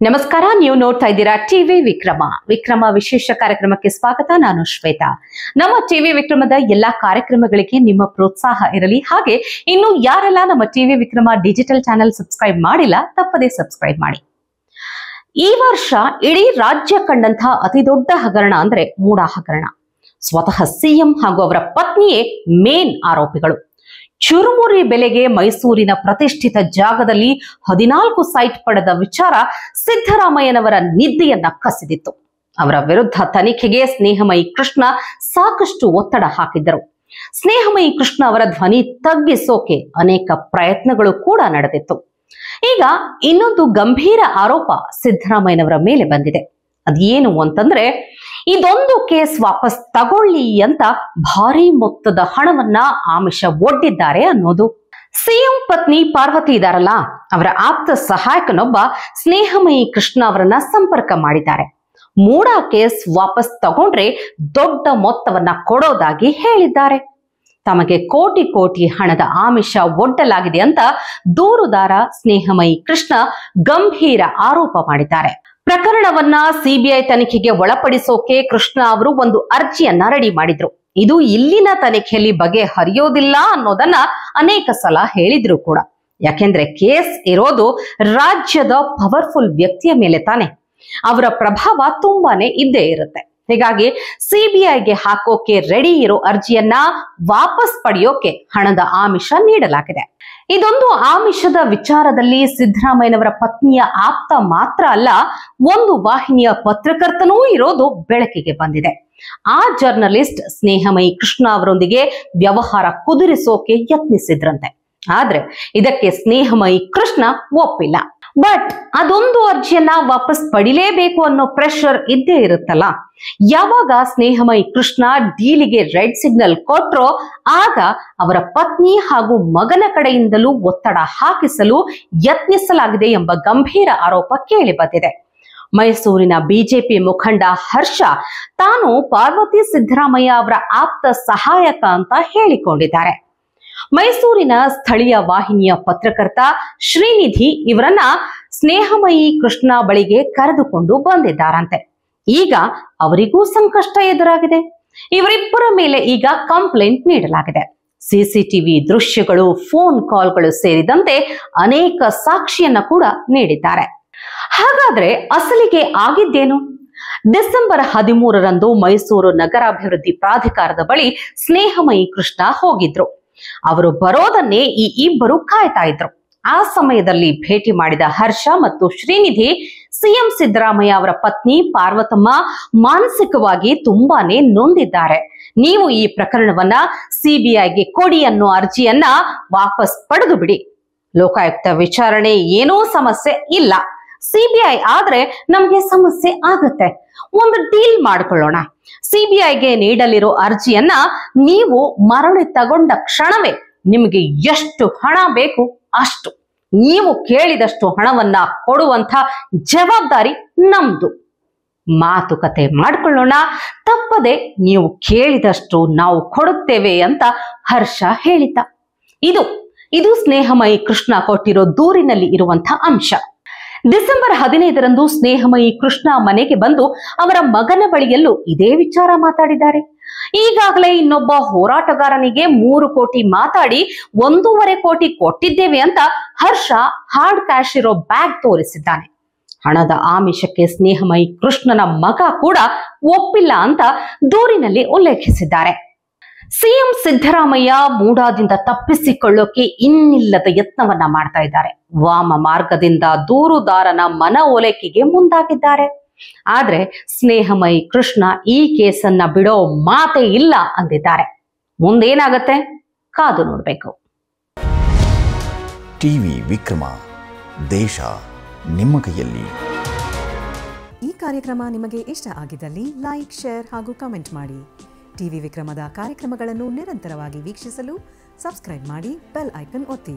ನಮಸ್ಕಾರ, ನೀವು ನೋಡ್ತಾ ಇದ್ದೀರಾ ಟಿವಿ ವಿಕ್ರಮ ವಿಶೇಷ ಕಾರ್ಯಕ್ರಮಕ್ಕೆ ಸ್ವಾಗತ. ನಾನು ಶ್ವೇತಾ. ನಮ್ಮ ಟಿವಿ ವಿಕ್ರಮದ ಎಲ್ಲಾ ಕಾರ್ಯಕ್ರಮಗಳಿಗೆ ನಿಮ್ಮ ಪ್ರೋತ್ಸಾಹ ಇರಲಿ. ಹಾಗೆ ಇನ್ನು ಯಾರೆಲ್ಲ ನಮ್ಮ TV Vikrama digital channel subscribe ಮಾಡಿಲ್ಲ, ತಪ್ಪದೇ ಸಬ್ಸ್ಕ್ರೈಬ್ ಮಾಡಿ. ಈ ವರ್ಷ ಇಡೀ ರಾಜ್ಯ ಕಂಡಂತಹ ಅತಿ ದೊಡ್ಡ ಹಗರಣ ಅಂದ್ರೆ ಮೂಡ ಹಗರಣ. ಸ್ವತಃ ಸಿಎಂ ಹಾಗೂ ಅವರ ಪತ್ನಿಯೇ ಮೇನ್ ಆರೋಪಿಗಳು. ಚುರುಮುರಿ ಬೆಲೆಗೆ ಮೈಸೂರಿನ ಪ್ರತಿಷ್ಠಿತ ಜಾಗದಲ್ಲಿ 14 ಸೈಟ್ ಪಡೆದ ವಿಚಾರ ಸಿದ್ದರಾಮಯ್ಯನವರ ನಿದ್ದೆಯನ್ನ ಕಸಿದಿತ್ತು. ಅವರ ವಿರುದ್ಧ ತನಿಖೆಗೆ ಸ್ನೇಹಮಯಿ ಕೃಷ್ಣ ಸಾಕಷ್ಟು ಒತ್ತಡ ಹಾಕಿದ್ದರು. ಸ್ನೇಹಮಯಿ ಕೃಷ್ಣ ಅವರ ಧ್ವನಿ ತಗ್ಗಿಸೋಕೆ ಅನೇಕ ಪ್ರಯತ್ನಗಳು ಕೂಡ ನಡೆದಿತ್ತು. ಈಗ ಇನ್ನೊಂದು ಗಂಭೀರ ಆರೋಪ ಸಿದ್ದರಾಮಯ್ಯನವರ ಮೇಲೆ ಬಂದಿದೆ. ಅದೇನು ಅಂತಂದ್ರೆ, ಇದೊಂದು ಕೇಸ್ ವಾಪಸ್ ತಗೊಳ್ಳಿ ಅಂತ ಭಾರಿ ಮೊತ್ತದ ಹಣವನ್ನ ಆಮಿಷ ಒಡ್ಡಿದ್ದಾರೆ ಅನ್ನೋದು. ಸಿಎಂ ಪತ್ನಿ ಪಾರ್ವತಿ ಇದಾರಲ್ಲ, ಅವರ ಆಪ್ತ ಸಹಾಯಕನೊಬ್ಬ ಸ್ನೇಹಮಯಿ ಕೃಷ್ಣ ಅವರನ್ನ ಸಂಪರ್ಕ ಮಾಡಿದ್ದಾರೆ. ಮೂಡ ಕೇಸ್ ವಾಪಸ್ ತಗೊಂಡ್ರೆ ದೊಡ್ಡ ಮೊತ್ತವನ್ನ ಕೊಡೋದಾಗಿ ಹೇಳಿದ್ದಾರೆ. ತಮಗೆ ಕೋಟಿ ಹಣದ ಆಮಿಷ ಒಡ್ಡಲಾಗಿದೆ ಅಂತ ದೂರುದಾರ ಸ್ನೇಹಮಯಿ ಕೃಷ್ಣ ಗಂಭೀರ ಆರೋಪ ಮಾಡಿದ್ದಾರೆ. ಪ್ರಕರಣವನ್ನ ಸಿಬಿಐ ತನಿಖೆಗೆ ಒಳಪಡಿಸೋಕೆ ಕೃಷ್ಣ ಅವರು ಒಂದು ಅರ್ಜಿಯನ್ನ ರೆಡಿ ಮಾಡಿದ್ರು. ಇದು ಇಲ್ಲಿನ ತನಿಖೆಯಲ್ಲಿ ಬಗೆಹರಿಯೋದಿಲ್ಲ ಅನ್ನೋದನ್ನ ಅನೇಕ ಸಲ ಹೇಳಿದ್ರು ಕೂಡ. ಯಾಕೆಂದ್ರೆ ಕೇಸ್ ಇರೋದು ರಾಜ್ಯದ ಪವರ್ಫುಲ್ ವ್ಯಕ್ತಿಯ ಮೇಲೆ ತಾನೆ. ಅವರ ಪ್ರಭಾವ ತುಂಬಾನೇ ಇದ್ದೇ ಇರುತ್ತೆ. ಹೀಗಾಗಿ ಸಿಬಿಐಗೆ ಹಾಕೋಕೆ ರೆಡಿ ಇರೋ ಅರ್ಜಿಯನ್ನ ವಾಪಸ್ ಪಡೆಯೋಕೆ ಹಣದ ಆಮಿಷ ನೀಡಲಾಗಿದೆ. ಇದೊಂದು ಆಮಿಷದ ವಿಚಾರದಲ್ಲಿ ಸಿದ್ದರಾಮಯ್ಯನವರ ಪತ್ನಿಯ ಆಪ್ತ ಮಾತ್ರ ಅಲ್ಲ, ಒಂದು ವಾಹಿನಿಯ ಪತ್ರಕರ್ತನೂ ಇರೋದು ಬೆಳಕಿಗೆ ಬಂದಿದೆ. ಆ ಜರ್ನಲಿಸ್ಟ್ ಸ್ನೇಹಮಯಿ ಕೃಷ್ಣ ಅವರೊಂದಿಗೆ ವ್ಯವಹಾರ ಕುದುರಿಸೋಕೆ ಯತ್ನಿಸಿದ್ರಂತೆ. ಆದ್ರೆ ಇದಕ್ಕೆ ಸ್ನೇಹಮಯಿ ಕೃಷ್ಣ ಒಪ್ಪಿಲ್ಲ. ಬಟ್ ಅದೊಂದು ಅರ್ಜಿಯನ್ನ ವಾಪಸ್ ಪಡಿಲೇಬೇಕು ಅನ್ನೋ ಪ್ರೆಷರ್ ಇದ್ದೇ ಇರುತ್ತಲ್ಲ. ಯಾವಾಗ ಸ್ನೇಹಮಯಿ ಕೃಷ್ಣ ಡೀಲಿಗೆ ರೆಡ್ ಸಿಗ್ನಲ್ ಕೊಟ್ರೋ ಆಗ ಅವರ ಪತ್ನಿ ಹಾಗೂ ಮಗನ ಕಡೆಯಿಂದಲೂ ಒತ್ತಡ ಹಾಕಿಸಲು ಯತ್ನಿಸಲಾಗಿದೆ ಎಂಬ ಗಂಭೀರ ಆರೋಪ ಕೇಳಿ ಬಂದಿದೆ. ಮೈಸೂರಿನ ಬಿಜೆಪಿ ಮುಖಂಡ ಹರ್ಷ ತಾನು ಪಾರ್ವತಿ ಸಿದ್ದರಾಮಯ್ಯ ಅವರ ಆಪ್ತ ಸಹಾಯಕ ಅಂತ ಹೇಳಿಕೊಂಡಿದ್ದಾರೆ. ಮೈಸೂರಿನ ಸ್ಥಳೀಯ ವಾಹಿನಿಯ ಪತ್ರಕರ್ತ ಶ್ರೀನಿಧಿ ಇವರನ್ನ ಸ್ನೇಹಮಯಿ ಕೃಷ್ಣ ಬಳಿಗೆ ಕರೆದುಕೊಂಡು ಬಂದಿದ್ದಾರಂತೆ. ಈಗ ಅವರಿಗೂ ಸಂಕಷ್ಟ ಎದುರಾಗಿದೆ. ಇವರಿಬ್ಬರ ಮೇಲೆ ಈಗ ಕಂಪ್ಲೇಂಟ್ ನೀಡಲಾಗಿದೆ. ಸಿಸಿಟಿವಿ ದೃಶ್ಯಗಳು, ಫೋನ್ ಕಾಲ್ಗಳು ಸೇರಿದಂತೆ ಅನೇಕ ಸಾಕ್ಷಿಯನ್ನ ಕೂಡ ನೀಡಿದ್ದಾರೆ. ಹಾಗಾದ್ರೆ ಅಸಲಿಗೆ ಆಗಿದ್ದೇನು? ಡಿಸೆಂಬರ್ 13ರಂದು ಮೈಸೂರು ನಗರಾಭಿವೃದ್ಧಿ ಪ್ರಾಧಿಕಾರದ ಬಳಿ ಸ್ನೇಹಮಯಿ ಕೃಷ್ಣ ಹೋಗಿದ್ರು. ಅವರು ಬರೋದನ್ನೇ ಈ ಇಬ್ಬರು ಕಾಯ್ತಾ ಇದ್ರು. ಆ ಸಮಯದಲ್ಲಿ ಭೇಟಿ ಮಾಡಿದ ಹರ್ಷ ಮತ್ತು ಶ್ರೀನಿಧಿ ಸಿಎಂ ಸಿದ್ದರಾಮಯ್ಯ ಅವರ ಪತ್ನಿ ಪಾರ್ವತಮ್ಮ ಮಾನಸಿಕವಾಗಿ ತುಂಬಾನೇ ನೊಂದಿದ್ದಾರೆ, ನೀವು ಈ ಪ್ರಕರಣವನ್ನ ಸಿಬಿಐಗೆ ಕೊಡಿ ಅನ್ನೋ ಅರ್ಜಿಯನ್ನ ವಾಪಸ್ ಪಡೆದು ಬಿಡಿ, ಲೋಕಾಯುಕ್ತ ವಿಚಾರಣೆ ಏನೂ ಸಮಸ್ಯೆ ಇಲ್ಲ, ಸಿಬಿಐ ಆದ್ರೆ ನಮ್ಗೆ ಸಮಸ್ಯೆ ಆಗತ್ತೆ, ಒಂದು ಡೀಲ್ ಮಾಡ್ಕೊಳ್ಳೋಣ, ಸಿಬಿಐಗೆ ನೀಡಲಿರೋ ಅರ್ಜಿಯನ್ನ ನೀವು ಮರಳಿ ತಗೊಂಡ ಕ್ಷಣವೇ ನಿಮಗೆ ಎಷ್ಟು ಹಣ ಬೇಕು ಅಷ್ಟು, ನೀವು ಕೇಳಿದಷ್ಟು ಹಣವನ್ನ ಕೊಡುವಂತ ಜವಾಬ್ದಾರಿ ನಮ್ದು, ಮಾತುಕತೆ ಮಾಡ್ಕೊಳ್ಳೋಣ, ತಪ್ಪದೆ ನೀವು ಕೇಳಿದಷ್ಟು ನಾವು ಕೊಡುತ್ತೇವೆ ಅಂತ ಹರ್ಷ ಹೇಳಿದ್ದ. ಇದು ಸ್ನೇಹಮಯಿ ಕೃಷ್ಣ ಕೊಟ್ಟಿರೋ ದೂರಿನಲ್ಲಿ ಇರುವಂತ ಅಂಶ. ಡಿಸೆಂಬರ್ 15ರಂದು ಸ್ನೇಹಮಯಿ ಕೃಷ್ಣ ಮನೆಗೆ ಬಂದು ಅವರ ಮಗನ ಬಳಿಯಲ್ಲೂ ಇದೇ ವಿಚಾರ ಮಾತಾಡಿದ್ದಾರೆ. ಈಗಾಗಲೇ ಇನ್ನೊಬ್ಬ ಹೋರಾಟಗಾರನಿಗೆ 3 ಕೋಟಿ ಮಾತಾಡಿ 1.5 ಕೋಟಿ ಕೊಟ್ಟಿದ್ದೇವೆ ಅಂತ ಹರ್ಷ ಹಾರ್ಡ್ ಕ್ಯಾಶ್ ಇರೋ ಬ್ಯಾಗ್ ತೋರಿಸಿದ್ದಾನೆ. ಹಣದ ಆಮಿಷಕ್ಕೆ ಸ್ನೇಹಮಯಿ ಕೃಷ್ಣನ ಮಗ ಕೂಡ ಒಪ್ಪಿಲ್ಲ ಅಂತ ದೂರಿನಲ್ಲಿ ಉಲ್ಲೇಖಿಸಿದ್ದಾರೆ. ಸಿಎಂ ಸಿದ್ದರಾಮಯ್ಯ ಮೂಡಾದಿಂದ ತಪ್ಪಿಸಿಕೊಳ್ಳೋಕೆ ಇನ್ನಿಲ್ಲದ ಯತ್ನವನ್ನ ಮಾಡ್ತಾ ಇದ್ದಾರೆ. ವಾಮ ಮಾರ್ಗದಿಂದ ದೂರುದಾರನ ಮನ ಓಲೈಕೆಗೆ ಮುಂದಾಗಿದ್ದಾರೆ. ಆದ್ರೆ ಸ್ನೇಹಮಯಿ ಕೃಷ್ಣ ಈ ಕೇಸನ್ನ ಬಿಡೋ ಮಾತೇ ಇಲ್ಲ ಅಂದಿದ್ದಾರೆ. ಮುಂದೇನಾಗತ್ತೆ ಕಾದು ನೋಡ್ಬೇಕು. ಟಿವಿ ವಿಕ್ರಮ, ದೇಶ ನಿಮ್ಮ ಕೈಯಲ್ಲಿ. ಈ ಕಾರ್ಯಕ್ರಮ ನಿಮಗೆ ಇಷ್ಟ ಆಗಿದ್ದಲ್ಲಿ ಲೈಕ್, ಶೇರ್ ಹಾಗೂ ಕಮೆಂಟ್ ಮಾಡಿ. ಟಿವಿ ವಿಕ್ರಮದ ಕಾರ್ಯಕ್ರಮಗಳನ್ನು ನಿರಂತರವಾಗಿ ವೀಕ್ಷಿಸಲು ಸಬ್ಸ್ಕ್ರೈಬ್ ಮಾಡಿ, ಬೆಲ್ ಐಕನ್ ಒತ್ತಿ.